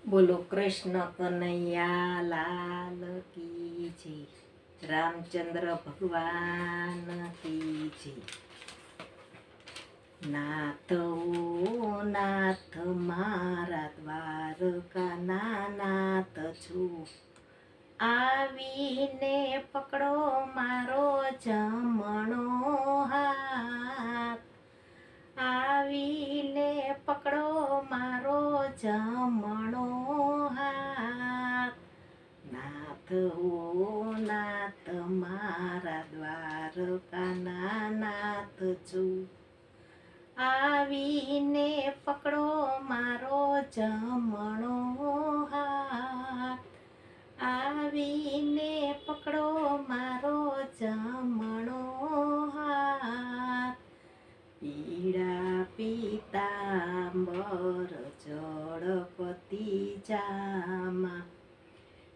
બોલો કૃષ્ણ કનૈયા લાલ કી જય, રામચંદ્ર ભગવાન કી જય। નાથ ઓ નાથ મારા દ્વારકાના નાથ છું, આવીને પકડો મારો જમણો હાથ, આવીને પકડો મારો જમણો હાથ। નાથ ઓ નાથ મારા દ્વારકાના નાથ છું, આવીને પકડો મારો જમણો હાથ, આવીને પકડો મારો જમણો હાથ। પીળા પીતાંબર જળપતી જામા,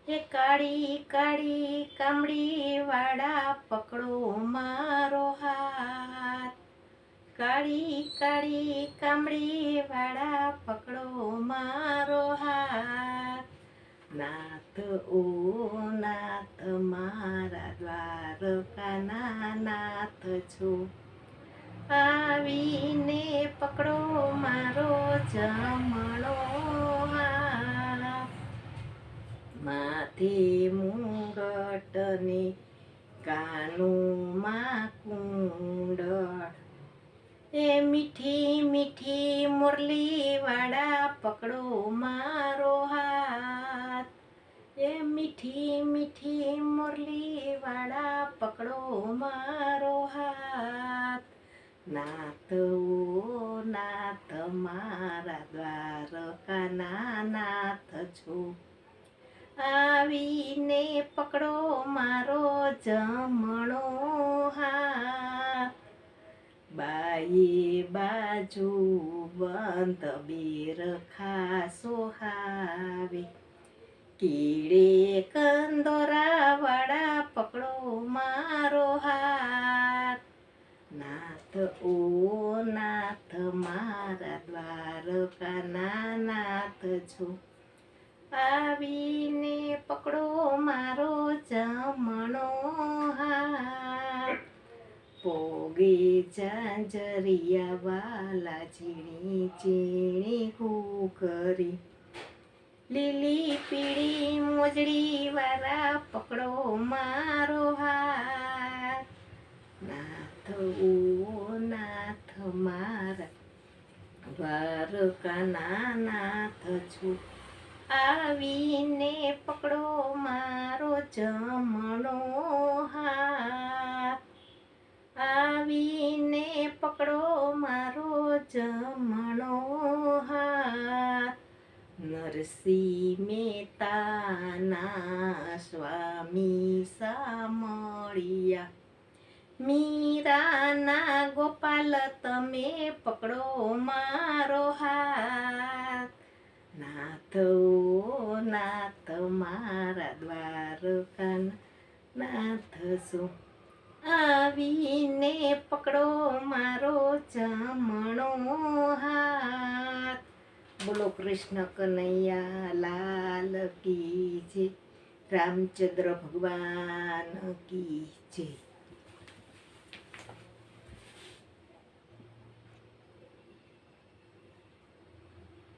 એ કાળી કાળી કામળી વાળા પકડો મારો હાથ, કાળી કાળી કામળી વાળા પકડો મારો હાથ। નાથ ઓ નાથ મારા દ્વારકાના નાથ છું, આવીને પકડો મારો જમણો હાથ। માથે મુંગટને કાનોમાં કુંડળ, એ મીઠી મીઠી મુરલી વાળા પકડો મારો હાથ, એ મીઠી મીઠી મુરલી વાળા પકડો મારો હાથ। નાથ ઓ નાથ મારા દ્વારકાના નાથ છું, આવીને પકડો મારો જમણો હાથ। બાયે બાજુ બંધ બેરખા સોહાવે, કીડે કંદોરા વાળા પકડો મારો હાથ। નાથ ઓ નાથ મારા દ્વારકાના નાથ છું, આવીને પકડો મારો જમણો હાથ। પોગે ઝાંઝરિયા વાલા ઝીણી ઝીણી ઘૂઘરી, લીલી પીળી મોજડી વાળા પકડો મારો હાથ। નાથ ઓ નાથ મારા દ્વારકાના નાથ છું, આવીને પકડો મારો જમણો હાથ, આવીને પકડો મારો જમણો હાથ। નરસિંહ મહેતાના સ્વામી સામળિયા, મીરાના ગોપાલ તમે પકડો મારો હાથ। નાથ ઓ નાથ મારા દ્વારકાના નાથ છું, આવીને પકડો મારો જમણો હાથ। બોલો કૃષ્ણ કનૈયા લાલ કી જય, રામચંદ્ર ભગવાન કી જય।